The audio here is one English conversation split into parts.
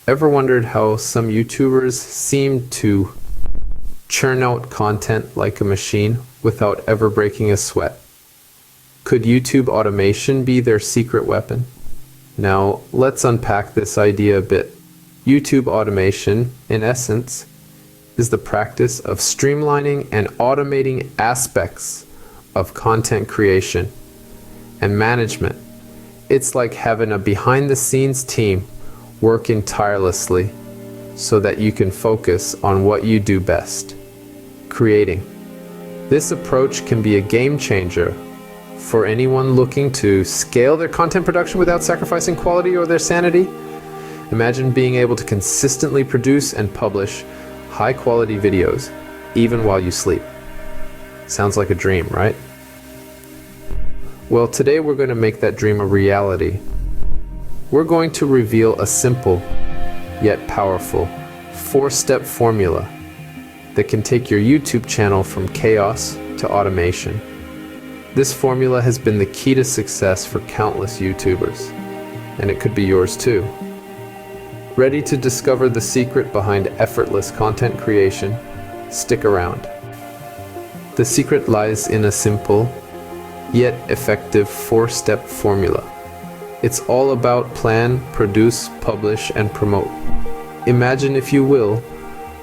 Ever wondered how some YouTubers seem to churn out content like a machine without ever breaking a sweat? Could YouTube automation be their secret weapon? Now, let's unpack this idea a bit. YouTube automation, in essence, is the practice of streamlining and automating aspects of content creation and management. It's like having a behind-the-scenes team working tirelessly so that you can focus on what you do best, creating. This approach can be a game changer for anyone looking to scale their content production without sacrificing quality or their sanity. Imagine being able to consistently produce and publish high-quality videos even while you sleep. Sounds like a dream, right? Well, today we're going to make that dream a reality. We're going to reveal a simple yet powerful 4-step formula that can take your YouTube channel from chaos to automation. This formula has been the key to success for countless YouTubers, and it could be yours too. Ready to discover the secret behind effortless content creation? Stick around. The secret lies in a simple yet effective 4-step formula. It's all about plan, produce, publish, and promote. Imagine, if you will,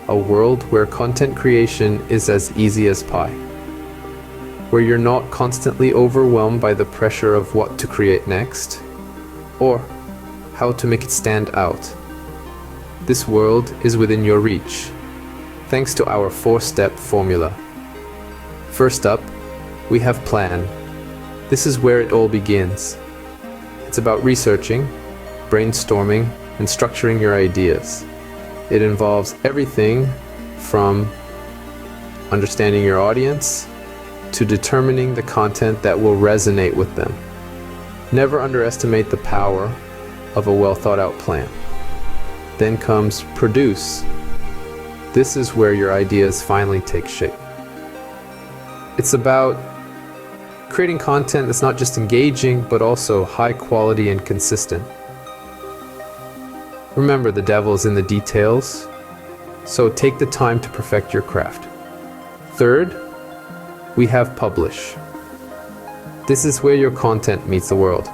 a world where content creation is as easy as pie, where you're not constantly overwhelmed by the pressure of what to create next, or how to make it stand out. This world is within your reach, thanks to our 4-step formula. First up, we have plan. This is where it all begins. It's about researching, brainstorming, and structuring your ideas. It involves everything from understanding your audience to determining the content that will resonate with them. Never underestimate the power of a well-thought-out plan. Then comes produce. This is where your ideas finally take shape. It's about creating content that's not just engaging, but also high quality and consistent. Remember, the devil's in the details, so take the time to perfect your craft. Third, we have publish. This is where your content meets the world.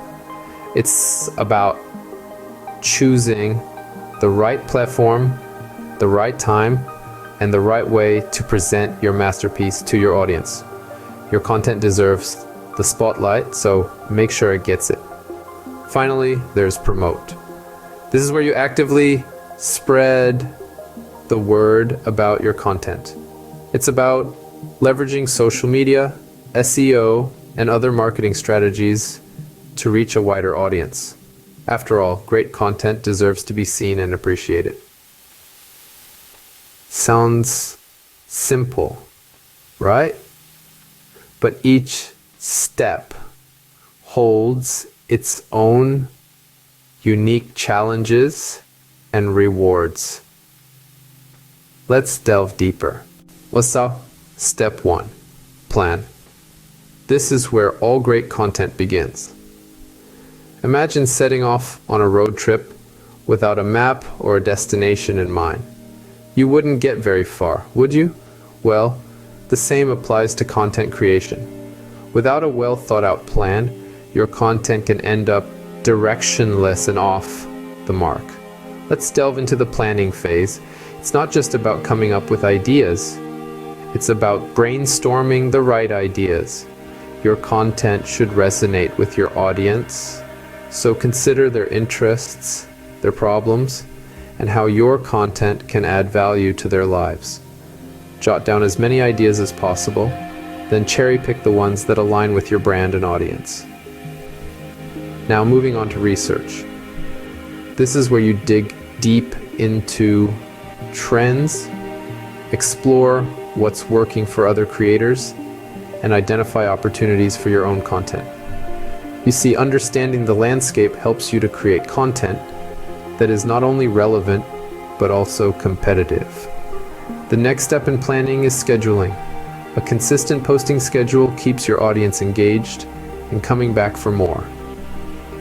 It's about choosing the right platform, the right time, and the right way to present your masterpiece to your audience. Your content deserves the spotlight, so make sure it gets it. Finally, there's promote. This is where you actively spread the word about your content. It's about leveraging social media, SEO, and other marketing strategies to reach a wider audience. After all, great content deserves to be seen and appreciated. Sounds simple, right? But each step holds its own unique challenges and rewards. Let's delve deeper. What's up? Step 1. Plan. This is where all great content begins. Imagine setting off on a road trip without a map or a destination in mind. You wouldn't get very far, would you? Well, the same applies to content creation. Without a well thought out plan, your content can end up directionless and off the mark. Let's delve into the planning phase. It's not just about coming up with ideas. It's about brainstorming the right ideas. Your content should resonate with your audience, so consider their interests, their problems, and how your content can add value to their lives. Jot down as many ideas as possible, then cherry pick the ones that align with your brand and audience. Now moving on to research. This is where you dig deep into trends, explore what's working for other creators, and identify opportunities for your own content. You see, understanding the landscape helps you to create content that is not only relevant, but also competitive. The next step in planning is scheduling. A consistent posting schedule keeps your audience engaged and coming back for more.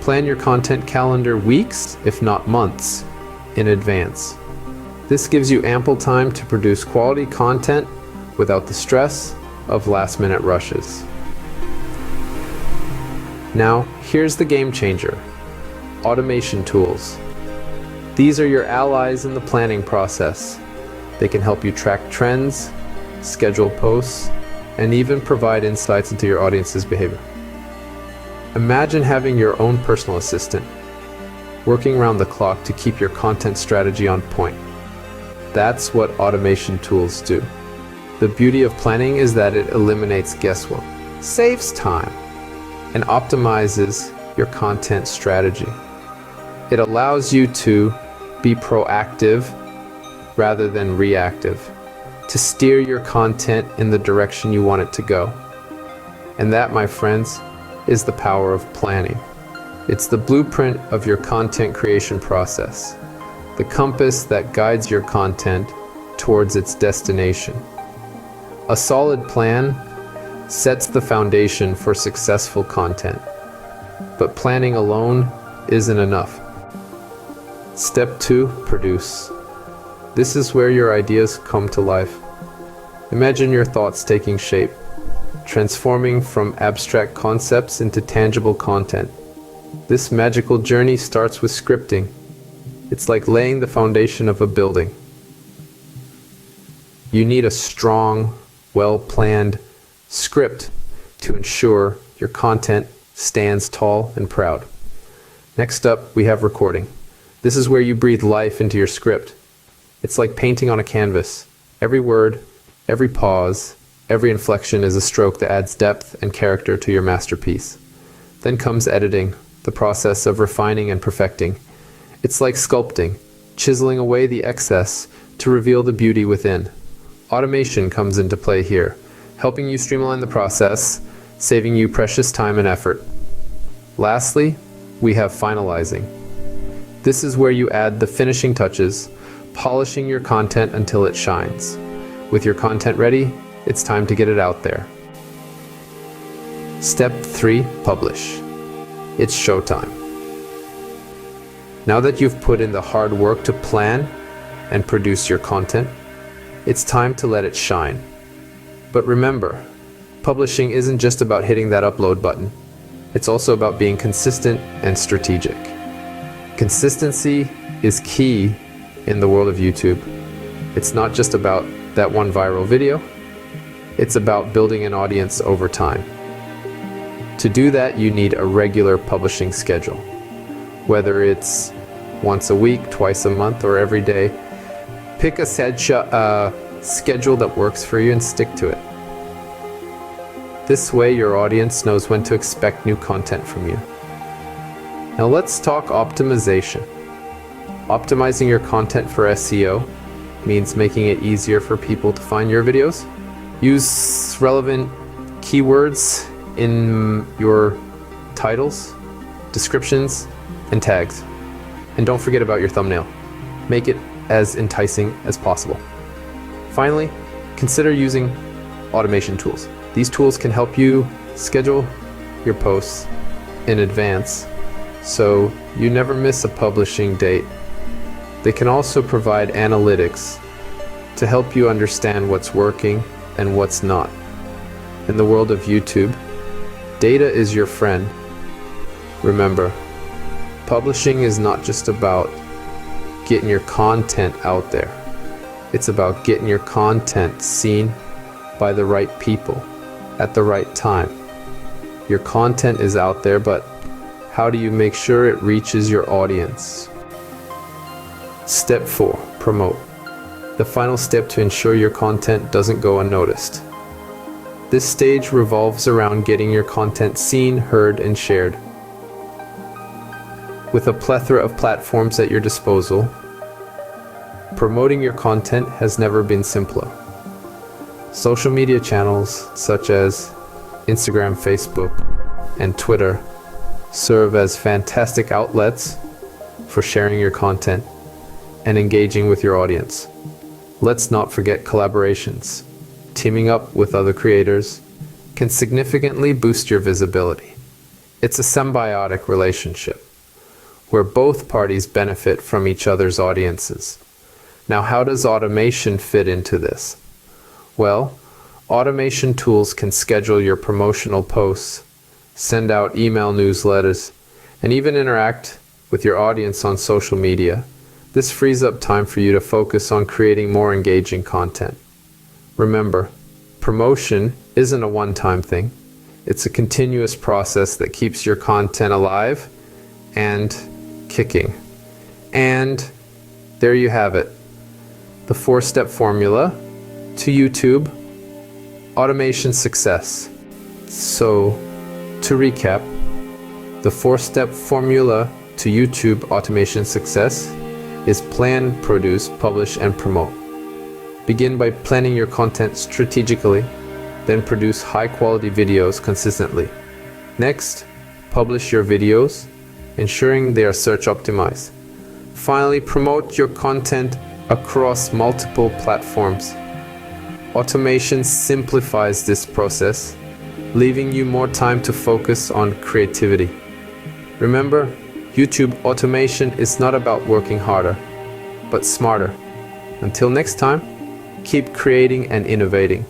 Plan your content calendar weeks, if not months, in advance. This gives you ample time to produce quality content without the stress of last-minute rushes. Now, here's the game changer: automation tools. These are your allies in the planning process. They can help you track trends, schedule posts, and even provide insights into your audience's behavior. Imagine having your own personal assistant, working around the clock to keep your content strategy on point. That's what automation tools do. The beauty of planning is that it eliminates guesswork, saves time, and optimizes your content strategy. It allows you to be proactive rather than reactive, to steer your content in the direction you want it to go. And that, my friends, is the power of planning. It's the blueprint of your content creation process, the compass that guides your content towards its destination. A solid plan sets the foundation for successful content, but planning alone isn't enough. Step 2, produce. This is where your ideas come to life. Imagine your thoughts taking shape, transforming from abstract concepts into tangible content. This magical journey starts with scripting. It's like laying the foundation of a building. You need a strong, well-planned script to ensure your content stands tall and proud. Next up, we have recording. This is where you breathe life into your script. It's like painting on a canvas. Every word, every pause, every inflection is a stroke that adds depth and character to your masterpiece. Then comes editing, the process of refining and perfecting. It's like sculpting, chiseling away the excess to reveal the beauty within. Automation comes into play here, helping you streamline the process, saving you precious time and effort. Lastly, we have finalizing. This is where you add the finishing touches, polishing your content until it shines. With your content ready, it's time to get it out there. Step 3, publish. It's showtime. Now that you've put in the hard work to plan and produce your content, it's time to let it shine. But remember, publishing isn't just about hitting that upload button. It's also about being consistent and strategic. Consistency is key in the world of YouTube. It's not just about that one viral video. It's about building an audience over time. To do that, you need a regular publishing schedule. Whether it's once a week, twice a month, or every day, pick a schedule that works for you and stick to it. This way, your audience knows when to expect new content from you. Now let's talk optimization. Optimizing your content for SEO means making it easier for people to find your videos. Use relevant keywords in your titles, descriptions, and tags. And don't forget about your thumbnail. Make it as enticing as possible. Finally, consider using automation tools. These tools can help you schedule your posts in advance so you never miss a publishing date. They can also provide analytics to help you understand what's working and what's not. In the world of YouTube, data is your friend. Remember, publishing is not just about getting your content out there. It's about getting your content seen by the right people at the right time. Your content is out there, but how do you make sure it reaches your audience? Step 4, promote. The final step to ensure your content doesn't go unnoticed. This stage revolves around getting your content seen, heard, and shared. With a plethora of platforms at your disposal, promoting your content has never been simpler. Social media channels such as Instagram, Facebook, and Twitter serve as fantastic outlets for sharing your content and engaging with your audience. Let's not forget collaborations. Teaming up with other creators can significantly boost your visibility. It's a symbiotic relationship. where both parties benefit from each other's audiences. Now, how does automation fit into this? Well, automation tools can schedule your promotional posts, send out email newsletters, and even interact with your audience on social media. This frees up time for you to focus on creating more engaging content. Remember, promotion isn't a one-time thing. It's a continuous process that keeps your content alive and kicking. And there you have it. The 4-step formula to YouTube automation success. So, to recap, the 4-step formula to YouTube automation success is plan, produce, publish, and promote. Begin by planning your content strategically, then produce high-quality videos consistently. Next, publish your videos, ensuring they are search optimized. Finally, promote your content across multiple platforms. Automation simplifies this process, leaving you more time to focus on creativity. Remember, YouTube automation is not about working harder, but smarter. Until next time, keep creating and innovating.